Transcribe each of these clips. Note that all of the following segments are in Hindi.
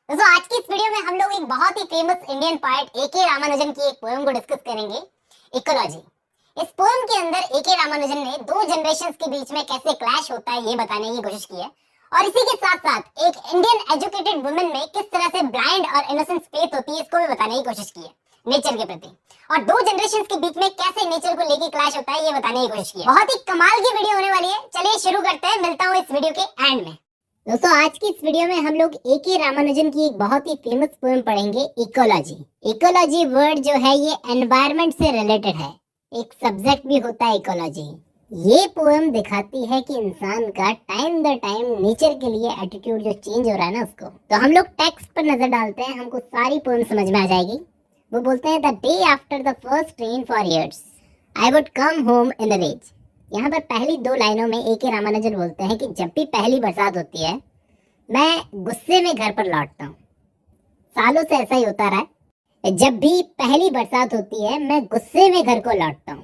दोस्तों आज की इस वीडियो में हम लोग एक बहुत ही famous Indian poet A K. Ramanujan की एक पोएम को डिस्कस करेंगे, इकोलॉजी। इस पोएम के अंदर ए.के. रामानुजन ने दो जनरेशंस के बीच में कैसे क्लैश होता है ये बताने की कोशिश की है, और इसी के साथ साथ एक इंडियन एजुकेटेड वुमेन में किस तरह से ब्लाइंड और इनोसेंट फेथ होती है इसको भी बताने की कोशिश की है नेचर के प्रति, और दो जनरेशंस के बीच में कैसे नेचर को लेके क्लैश होता है ये बताने की कोशिश की है। बहुत ही कमाल की वीडियो होने वाली है। चलिए शुरू करते हैं, मिलता हूँ इस वीडियो के एंड में। दोस्तों आज की इस वीडियो में हम लोग ए.के. रामानुजन की एक बहुत ही फेमस पोएम पढ़ेंगे, इकोलॉजी। इकोलॉजी वर्ड जो है ये एनवायरनमेंट से रिलेटेड है, एक सब्जेक्ट भी होता है इकोलॉजी। ये पोएम दिखाती है कि इंसान का टाइम द टाइम नेचर के लिए एटीट्यूड जो चेंज हो रहा है ना उसको। तो हम लोग टेक्स्ट पर नजर डालते हैं, हमको सारी पोएम समझ में आ जाएगी। वो बोलते हैं, the day after the first rain for years I would come home in the rains. यहाँ पर पहली दो लाइनों में ए.के. रामानुजन बोलते हैं कि जब भी पहली बरसात होती है मैं गुस्से में घर पर लौटता हूँ। सालों से ऐसा ही होता रहा है, जब भी पहली बरसात होती है मैं गुस्से में घर को लौटता हूँ।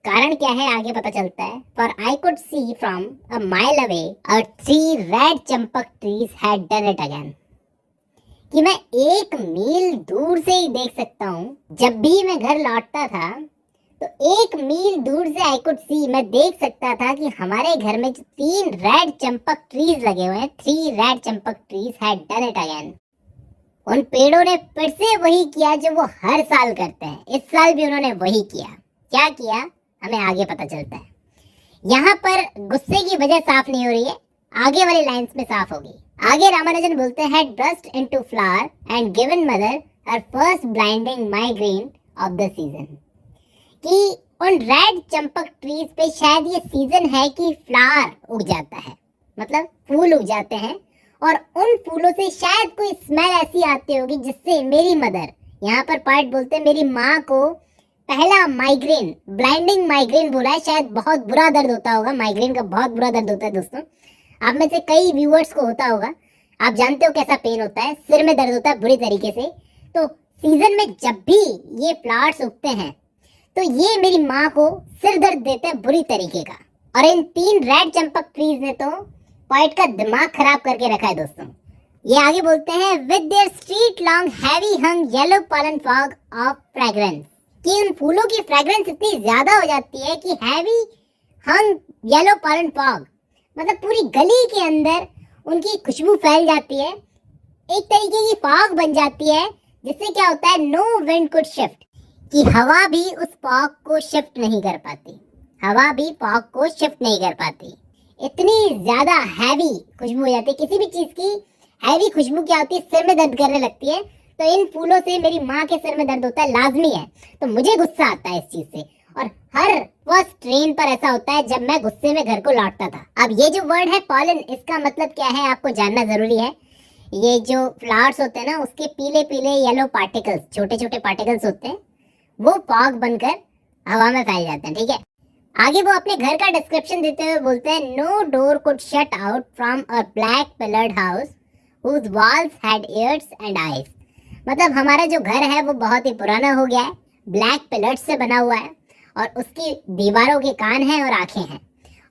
कारण क्या है आगे पता चलता है। For I could see from a mile away और 3 red Champak trees had done it again. कि मैं 1 मील दूर से ही देख सकता हूँ, जब भी मैं घर लौटता था तो 1 मील दूर से आई कुड सी, मैं देख सकता था कि हमारे घर में जो 3 रेड चंपक ट्रीज लगे हुए हैं, 3 red Champak trees had done it again. उन पेड़ों ने फिर से वही किया जो वो हर साल करते हैं। इस साल भी उन्होंने वही किया। क्या किया हमें आगे पता चलता है। यहाँ पर गुस्से की वजह साफ नहीं हो रही है, आगे वाली लाइंस में साफ होगी। आगे रामानुजन बोलते हैं, had burst into flower and given mother her first blinding migraine of the season. कि उन रेड चंपक ट्रीज पे शायद ये सीजन है कि फ्लावर उग जाता है, मतलब फूल उग जाते हैं, और उन फूलों से शायद कोई स्मेल ऐसी आती होगी जिससे मेरी मदर, यहाँ पर पार्ट बोलते हैं मेरी माँ को पहला माइग्रेन, ब्लाइंडिंग माइग्रेन बोला है। शायद बहुत बुरा दर्द होता होगा, माइग्रेन का बहुत बुरा दर्द होता है दोस्तों। आप में से कई व्यूअर्स को होता होगा, आप जानते हो कैसा पेन होता है, सिर में दर्द होता है बुरी तरीके से। तो सीजन में जब भी ये फ्लावर्स उगते हैं तो ये मेरी माँ को सिर दर्द देते हैं बुरी तरीके का। और इन 3 रेड चंपक ट्रीज ने तो पोएट का दिमाग खराब करके रखा है दोस्तों। ये आगे बोलते हैं, with their street long heavy hung yellow pollen fog of fragrance. कि उन फूलों की फ्रेग्रेंस इतनी ज्यादा हो जाती है कि हैवी हंग येलो पॉलन फॉग, मतलब पूरी गली के अंदर उनकी खुशबू फैल जाती है, एक तरीके की फॉग बन जाती है, जिससे क्या होता है, नो विंड कुड शिफ्ट, कि हवा भी उस फॉग को शिफ्ट नहीं कर पाती। हवा भी फॉग को शिफ्ट नहीं कर पाती। इतनी ज्यादा हैवी खुशबू हो जाती है। किसी भी चीज की हैवी खुशबू क्या होती है, सिर में दर्द करने लगती है। तो इन फूलों से मेरी माँ के सिर में दर्द होता है, लाजमी है। तो मुझे गुस्सा आता है इस चीज से, और हर फर्स्ट ट्रेन पर ऐसा होता है जब मैं गुस्से में घर को लौटता था। अब ये जो वर्ड है पॉलन, इसका मतलब क्या है आपको जानना जरूरी है। ये जो फ्लावर्स होते हैं ना, उसके पीले पीले येलो पार्टिकल्स, छोटे छोटे पार्टिकल्स होते हैं, वो फॉग बनकर हवा में फैल जाते हैं। ठीक है, आगे वो अपने घर का डिस्क्रिप्शन देते हुए बोलते हैं, no door could shut out from a black pillared house whose walls had ears and eyes. मतलब हमारा जो घर है वो बहुत ही पुराना हो गया है, ब्लैक पिलर्स से बना हुआ है, और उसकी दीवारों के कान हैं और आंखें हैं,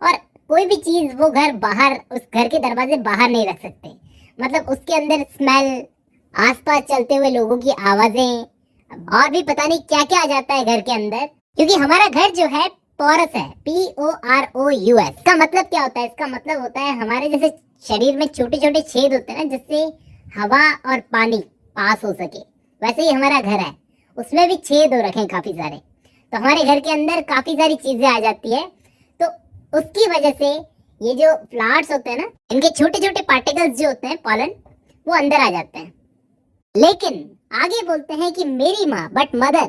और कोई भी चीज वो घर बाहर, उस घर के दरवाजे बाहर नहीं रख सकते। मतलब उसके अंदर स्मेल, आसपास चलते हुए लोगों की आवाजें, और भी पता नहीं क्या क्या आ जाता है घर के अंदर। क्योंकि हमारा घर जो है पोरस है, POROUS। इसका मतलब क्या होता है, इसका मतलब होता है हमारे जैसे शरीर में छोटे छोटे छेद होते हैं ना, जिससे हवा और पानी पास हो सके, वैसे ही हमारा घर है, उसमें भी छेद हो रखे हैं काफी सारे। तो हमारे घर के अंदर काफी सारी चीजें आ जाती है, तो उसकी वजह से ये जो फ्लावर्स होते हैं ना, इनके छोटे छोटे पार्टिकल्स जो होते हैं पॉलन, वो अंदर आ जाते हैं। लेकिन आगे बोलते हैं कि मेरी माँ, but mother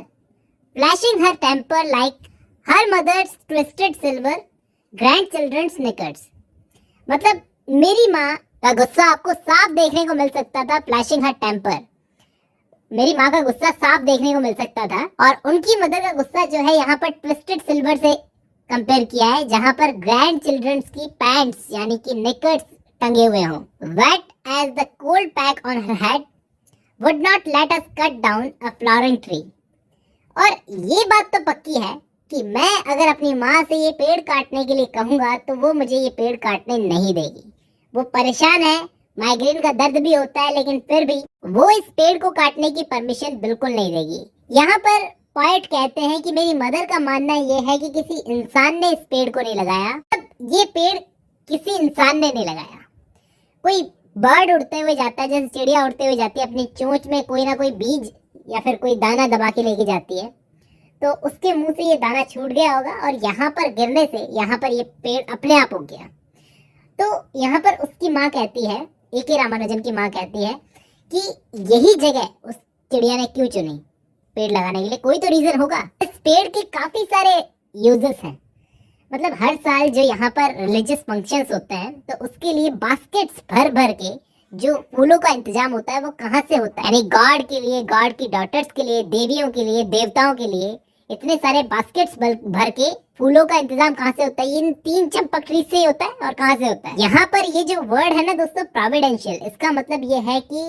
flashing her temper like her mother's twisted silver grandchildren's knickers. मतलब मेरी माँ का गुस्सा आपको साफ देखने को मिल सकता था, फ्लैशिंग हर टेम्पर, मेरी माँ का गुस्सा साफ देखने को मिल सकता था। और उनकी मदर का गुस्सा जो है यहाँ पर ट्विस्टेड सिल्वर से कंपेयर किया है, जहाँ पर ग्रैंड चिल्ड्रंस की पैंट्स यानी कि निकर्स टंगे हुए हों। Wet as the cold pack on her head would not let us cut down a flowering tree। और ये बात तो पक्की है कि मैं अगर अपनी माँ से ये पेड़ काटने के लिए कहूँगा तो वो मुझे ये पेड़ काटने नहीं देगी। वो परेशान है माइग्रेन का दर्द भी होता है, लेकिन फिर भी वो इस पेड़ को काटने की परमिशन बिल्कुल नहीं देगी। यहाँ पर पोएट कहते हैं कि मेरी मदर का मानना यह है कि किसी इंसान ने इस पेड़ को नहीं लगाया। अब ये पेड़ किसी इंसान ने नहीं लगाया। कोई बर्ड उड़ते हुए जाता है, जैसे चिड़िया उड़ते हुए जाती है, अपनी चोंच में कोई ना कोई बीज या फिर कोई दाना दबा के लेके जाती है, तो उसके मुंह से ये दाना छूट गया होगा और यहाँ पर गिरने से यहाँ पर ये पेड़ अपने आप उग गया। तो यहाँ पर उसकी माँ कहती है, ए.के. रामानुजन की माँ कहती है कि यही जगह उस चिड़िया ने क्यों चुनी पेड़ लगाने के लिए। कोई तो रीजन होगा। इस पेड़ के काफी सारे यूजेस हैं। मतलब हर साल जो यहाँ पर रिलीजियस फंक्शंस होते हैं, तो उसके लिए बास्केट्स भर भर के जो फूलों का इंतजाम होता है वो कहाँ से होता है, यानी गॉड के लिए, गॉड की डॉटर्स के लिए, देवियों के लिए, देवताओं के लिए इतने सारे बास्केट्स भर के फूलों का इंतजाम कहाँ से होता है? इन 3 चंपक ट्री से होता है। और कहाँ से होता है? यहाँ पर ये जो वर्ड है ना दोस्तों, प्रोविडेंशियल, इसका मतलब ये है कि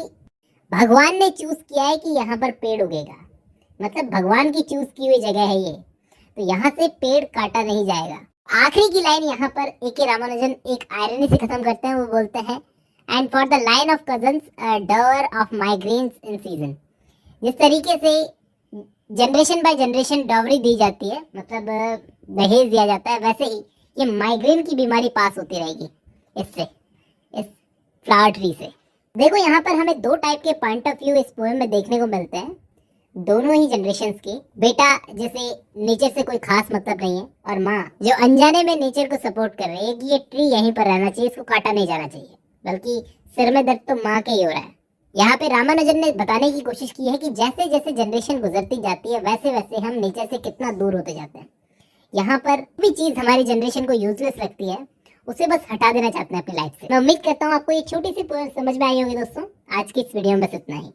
भगवान ने चूज किया है कि यहाँ पर पेड़ उगेगा। मतलब भगवान की चूज की हुई जगह है ये, तो यहाँ से पेड़ काटा नहीं जाएगा। आखिरी की लाइन यहाँ पर ए.के. रामानुजन एक आयरनी से खत्म करते हैं। वो बोलते हैं, and for the line of cousins डर ऑफ माइग्रेन्स इन सीजन। जिस तरीके से जनरेशन बाय जनरेशन डॉवरी दी जाती है, मतलब दहेज दिया जाता है, वैसे ही ये माइग्रेन की बीमारी पास होती रहेगी इससे, इस फ्लावर ट्री से। देखो यहाँ पर हमें 2 टाइप के पॉइंट ऑफ व्यू इस पोएम में देखने को मिलते हैं, दोनों ही जनरेशंस के। बेटा जैसे नेचर से कोई खास मतलब नहीं है, और माँ जो अनजाने में नेचर को सपोर्ट कर रही है कि ये ट्री यहीं पर रहना चाहिए, इसको काटा नहीं जाना चाहिए, बल्कि सिर में दर्द तो माँ के ही हो रहा है। यहाँ पे रामानुजन ने बताने की कोशिश की है कि जैसे जैसे जनरेशन गुजरती जाती है, वैसे वैसे हम नेचर से कितना दूर होते जाते हैं। यहाँ पर भी चीज हमारी जनरेशन को यूजलेस लगती है, उसे बस हटा देना चाहते हैं अपनी लाइफ से। मैं उम्मीद करता हूँ आपको ये छोटी सी पोएम समझ में आई होगी दोस्तों। आज की इस वीडियो में बस इतना ही।